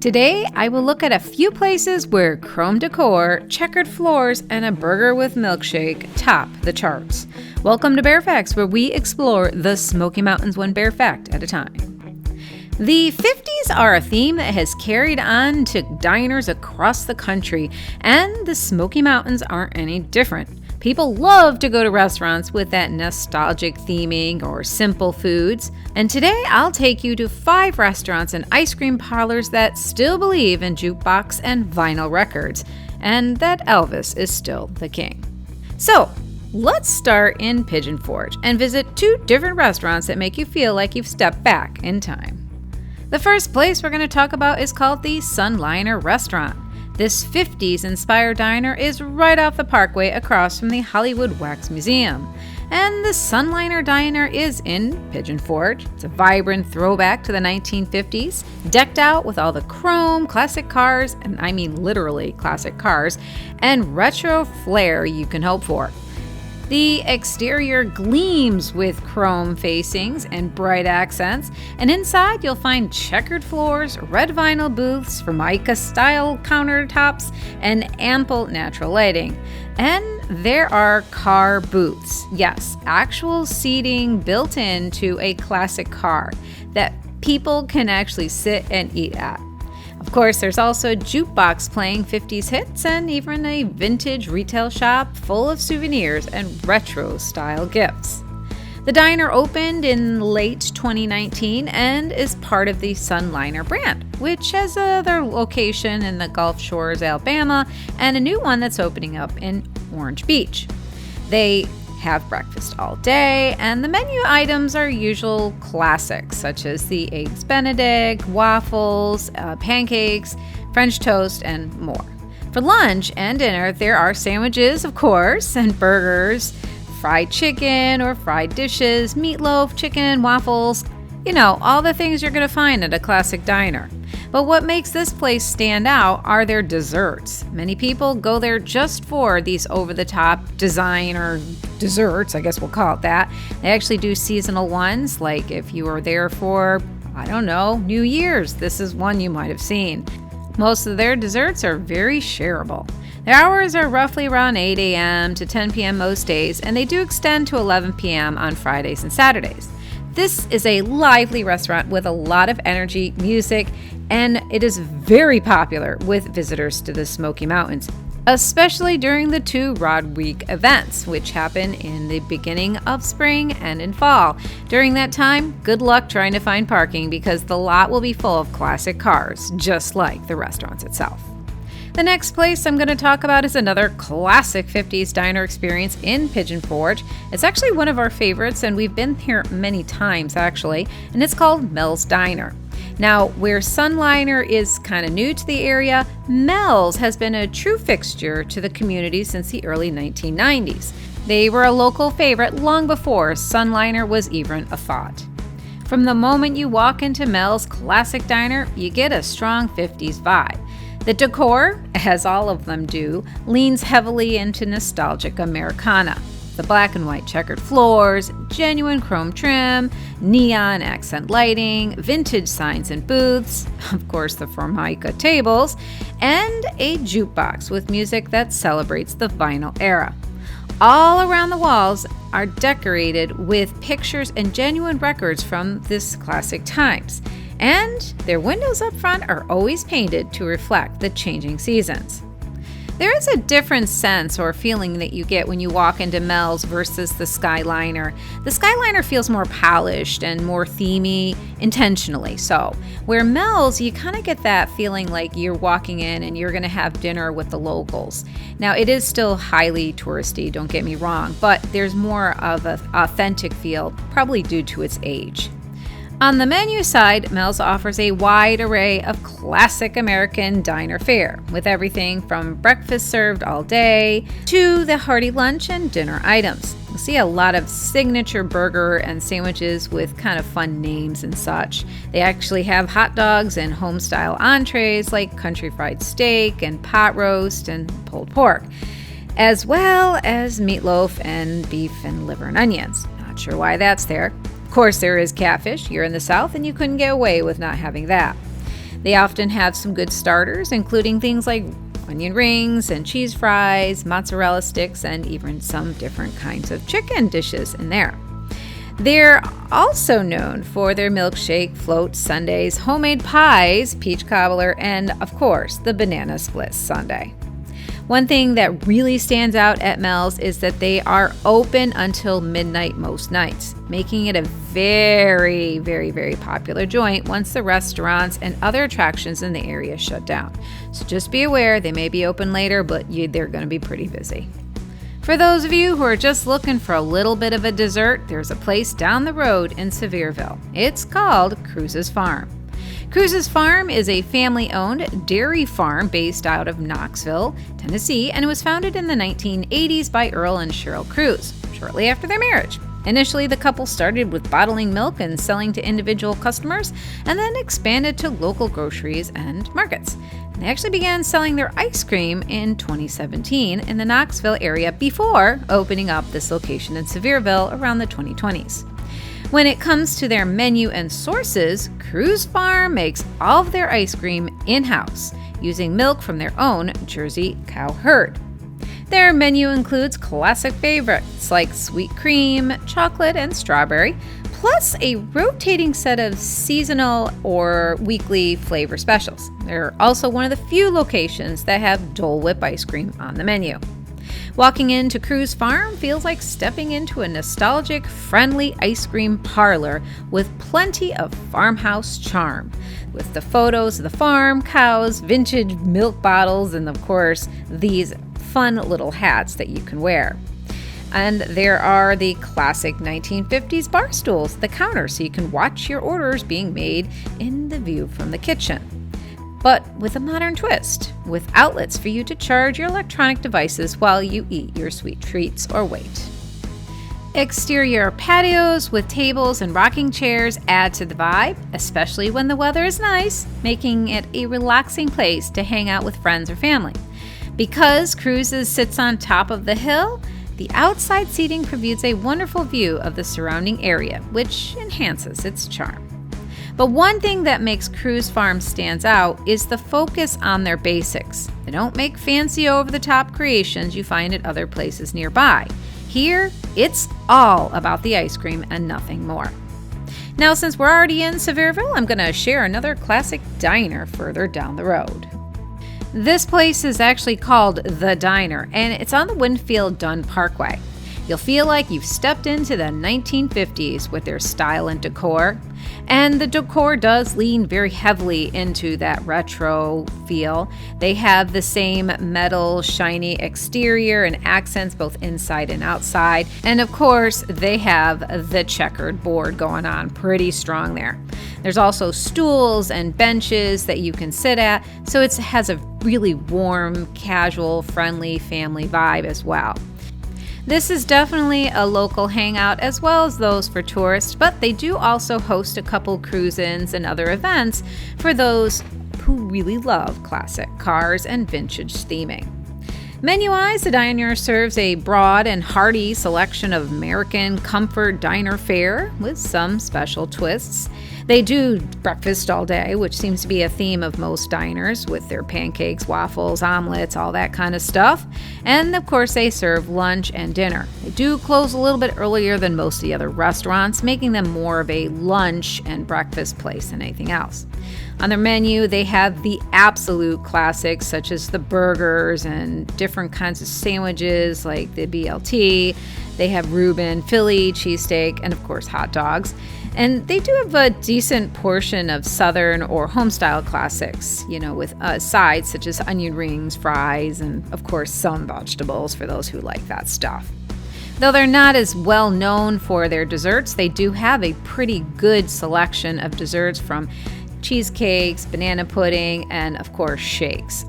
Today, I will look at a few places where chrome decor, checkered floors, and a burger with milkshake top the charts. Welcome to Bear Facts, where we explore the Smoky Mountains one bear fact at a time. The 50s are a theme that has carried on to diners across the country, and the Smoky Mountains aren't any different. People love to go to restaurants with that nostalgic theming or simple foods. And today I'll take you to 5 restaurants and ice cream parlors that still believe in jukebox and vinyl records, and that Elvis is still the king. So let's start in Pigeon Forge and visit 2 different restaurants that make you feel like you've stepped back in time. The first place we're going to talk about is called the Sunliner Restaurant. This 50s-inspired diner is right off the parkway across from the Hollywood Wax Museum. And the Sunliner Diner is in Pigeon Forge. It's a vibrant throwback to the 1950s, decked out with all the chrome, classic cars, and I mean literally classic cars, and retro flair you can hope for. The exterior gleams with chrome facings and bright accents, and inside you'll find checkered floors, red vinyl booths, Formica-style countertops, and ample natural lighting. And there are car booths. Yes, actual seating built into a classic car that people can actually sit and eat at. Of course, there's also a jukebox playing 50s hits and even a vintage retail shop full of souvenirs and retro-style gifts. The diner opened in late 2019 and is part of the Sunliner brand, which has another location in the Gulf Shores, Alabama, and a new one that's opening up in Orange Beach. They have breakfast all day, and the menu items are usual classics such as the eggs benedict, waffles, pancakes, French toast, and more. For lunch and dinner, there are sandwiches, of course, and burgers, fried chicken or fried dishes, meatloaf, chicken, waffles, all the things you're going to find at a classic diner. But what makes this place stand out are their desserts. Many people go there just for these over-the-top designer desserts, I guess we'll call it that. They actually do seasonal ones, like if you were there for, New Year's, this is one you might have seen. Most of their desserts are very shareable. Their hours are roughly around 8 a.m. to 10 p.m. most days, and they do extend to 11 p.m. on Fridays and Saturdays. This is a lively restaurant with a lot of energy, music, and it is very popular with visitors to the Smoky Mountains, especially during the 2 Rod Week events, which happen in the beginning of spring and in fall. During that time, good luck trying to find parking because the lot will be full of classic cars, just like the restaurants itself. The next place I'm going to talk about is another classic 50s diner experience in Pigeon Forge. It's actually one of our favorites, and we've been here many times actually, and it's called Mel's Diner. Now, where Sunliner is kind of new to the area, Mel's has been a true fixture to the community since the early 1990s. They were a local favorite long before Sunliner was even a thought. From the moment you walk into Mel's classic diner, you get a strong 50s vibe. The decor, as all of them do, leans heavily into nostalgic Americana. The black and white checkered floors, genuine chrome trim, neon accent lighting, vintage signs and booths, of course the Formica tables, and a jukebox with music that celebrates the vinyl era. All around the walls are decorated with pictures and genuine records from this classic times. And their windows up front are always painted to reflect the changing seasons. There is a different sense or feeling that you get when you walk into Mel's versus the Skyliner. The Skyliner feels more polished and more themey, intentionally so. Where Mel's, you kind of get that feeling like you're walking in and you're going to have dinner with the locals. Now, it is still highly touristy, don't get me wrong, but there's more of an authentic feel, probably due to its age. On the menu side, Mel's offers a wide array of classic American diner fare, with everything from breakfast served all day to the hearty lunch and dinner items. You'll see a lot of signature burger and sandwiches with kind of fun names and such. They actually have hot dogs and home-style entrees like country fried steak and pot roast and pulled pork, as well as meatloaf and beef and liver and onions. Not sure why that's there. Of course, there is catfish. You're in the South and you couldn't get away with not having that. They often have some good starters, including things like onion rings and cheese fries, mozzarella sticks, and even some different kinds of chicken dishes in there. They're also known for their milkshake, float sundaes, homemade pies, peach cobbler, and of course, the banana split sundae. One thing that really stands out at Mel's is that they are open until midnight most nights, making it a very, very, very popular joint once the restaurants and other attractions in the area shut down. So just be aware, they may be open later, but they're going to be pretty busy. For those of you who are just looking for a little bit of a dessert, there's a place down the road in Sevierville. It's called Cruze's Farm. Cruze's Farm is a family-owned dairy farm based out of Knoxville, Tennessee, and it was founded in the 1980s by Earl and Cheryl Cruze, shortly after their marriage. Initially, the couple started with bottling milk and selling to individual customers, and then expanded to local groceries and markets. They actually began selling their ice cream in 2017 in the Knoxville area before opening up this location in Sevierville around the 2020s. When it comes to their menu and sources, Cruze Farm makes all of their ice cream in-house, using milk from their own Jersey cow herd. Their menu includes classic favorites like sweet cream, chocolate, and strawberry, plus a rotating set of seasonal or weekly flavor specials. They're also one of the few locations that have Dole Whip ice cream on the menu. Walking into Cruze Farm feels like stepping into a nostalgic, friendly ice cream parlor with plenty of farmhouse charm, with the photos of the farm, cows, vintage milk bottles, and of course, these fun little hats that you can wear. And there are the classic 1950s bar stools at the counter so you can watch your orders being made in the view from the kitchen. But with a modern twist, with outlets for you to charge your electronic devices while you eat your sweet treats or wait. Exterior patios with tables and rocking chairs add to the vibe, especially when the weather is nice, making it a relaxing place to hang out with friends or family. Because Cruze's sits on top of the hill, the outside seating provides a wonderful view of the surrounding area, which enhances its charm. But one thing that makes Cruze Farm stands out is the focus on their basics. They don't make fancy over-the-top creations you find at other places nearby. Here, it's all about the ice cream and nothing more. Now, since we're already in Sevierville, I'm going to share another classic diner further down the road. This place is actually called The Diner, and it's on the Winfield Dunn Parkway. You'll feel like you've stepped into the 1950s with their style and decor. And the decor does lean very heavily into that retro feel. They have the same metal, shiny exterior and accents both inside and outside. And of course, they have the checkered board going on pretty strong there. There's also stools and benches that you can sit at, so it has a really warm, casual, friendly family vibe as well. This is definitely a local hangout as well as those for tourists, but they do also host a couple cruise-ins and other events for those who really love classic cars and vintage theming. Menu-wise, the diner serves a broad and hearty selection of American comfort diner fare with some special twists. They do breakfast all day, which seems to be a theme of most diners with their pancakes, waffles, omelets, all that kind of stuff. And of course, they serve lunch and dinner. They do close a little bit earlier than most of the other restaurants, making them more of a lunch and breakfast place than anything else. On their menu, they have the absolute classics such as the burgers and different kinds of sandwiches like the BLT. They have Reuben, Philly, cheesesteak, and of course hot dogs. And they do have a decent portion of Southern or home-style classics, with sides such as onion rings, fries, and of course some vegetables for those who like that stuff. Though they're not as well known for their desserts, they do have a pretty good selection of desserts from cheesecakes, banana pudding, and of course shakes.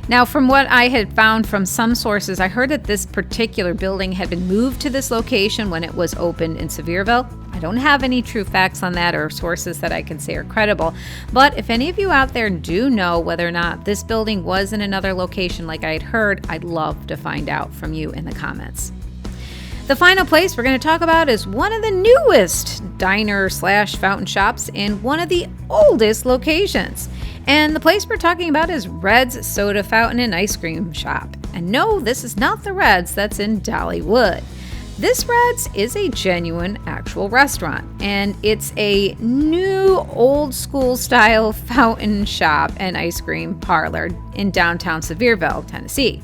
Now, from what I had found from some sources, I heard that this particular building had been moved to this location when it was opened in Sevierville. I don't have any true facts on that or sources that I can say are credible, but if any of you out there do know whether or not this building was in another location like I had heard, I'd love to find out from you in the comments. The final place we're going to talk about is one of the newest diner/fountain shops in one of the oldest locations. And the place we're talking about is Red's Soda Fountain and Ice Cream Shop. And no, this is not the Red's that's in Dollywood. This Red's is a genuine actual restaurant, and it's a new old school style fountain shop and ice cream parlor in downtown Sevierville, Tennessee.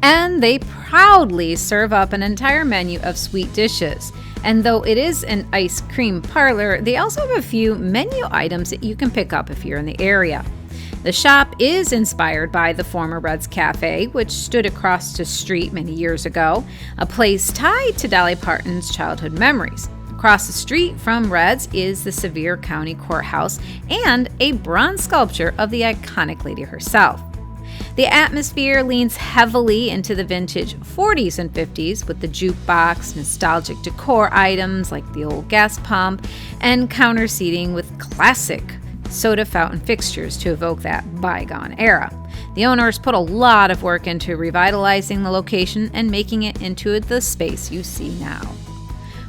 And they proudly serve up an entire menu of sweet dishes. And though it is an ice cream parlor, they also have a few menu items that you can pick up if you're in the area. The shop is inspired by the former Red's Cafe, which stood across the street many years ago, a place tied to Dolly Parton's childhood memories. Across the street from Red's is the Sevier County Courthouse and a bronze sculpture of the iconic lady herself. The atmosphere leans heavily into the vintage 40s and 50s with the jukebox, nostalgic decor items like the old gas pump, and counter seating with classic soda fountain fixtures to evoke that bygone era. The owners put a lot of work into revitalizing the location and making it into the space you see now.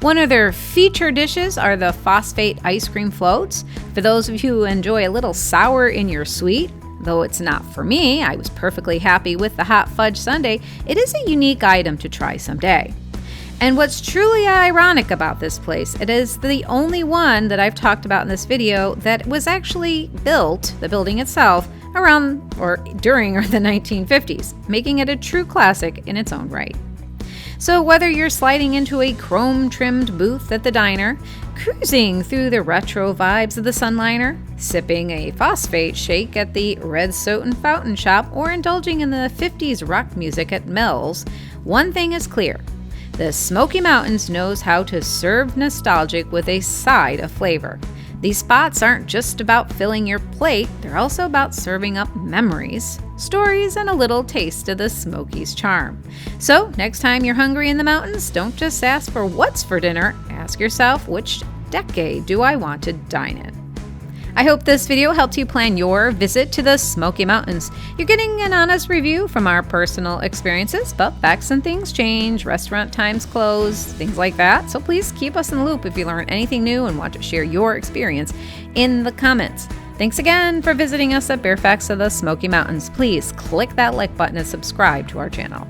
One of their feature dishes are the phosphate ice cream floats. For those of you who enjoy a little sour in your sweet, though it's not for me, I was perfectly happy with the hot fudge sundae, it is a unique item to try someday. And what's truly ironic about this place, it is the only one that I've talked about in this video that was actually built, the building itself, around or during the 1950s, making it a true classic in its own right. So whether you're sliding into a chrome-trimmed booth at the diner, cruising through the retro vibes of the Sunliner, sipping a phosphate shake at the Red Soda Fountain Shop, or indulging in the 50s rock music at Mel's, one thing is clear. The Smoky Mountains knows how to serve nostalgic with a side of flavor. These spots aren't just about filling your plate, they're also about serving up memories, stories, and a little taste of the Smoky's charm. So, next time you're hungry in the mountains, don't just ask for what's for dinner, ask yourself, which decade do I want to dine in? I hope this video helped you plan your visit to the Smoky Mountains. You're getting an honest review from our personal experiences, but facts and things change, restaurant times close, things like that. So please keep us in the loop if you learn anything new and want to share your experience in the comments. Thanks again for visiting us at Bear Facts of the Smoky Mountains. Please click that like button and subscribe to our channel.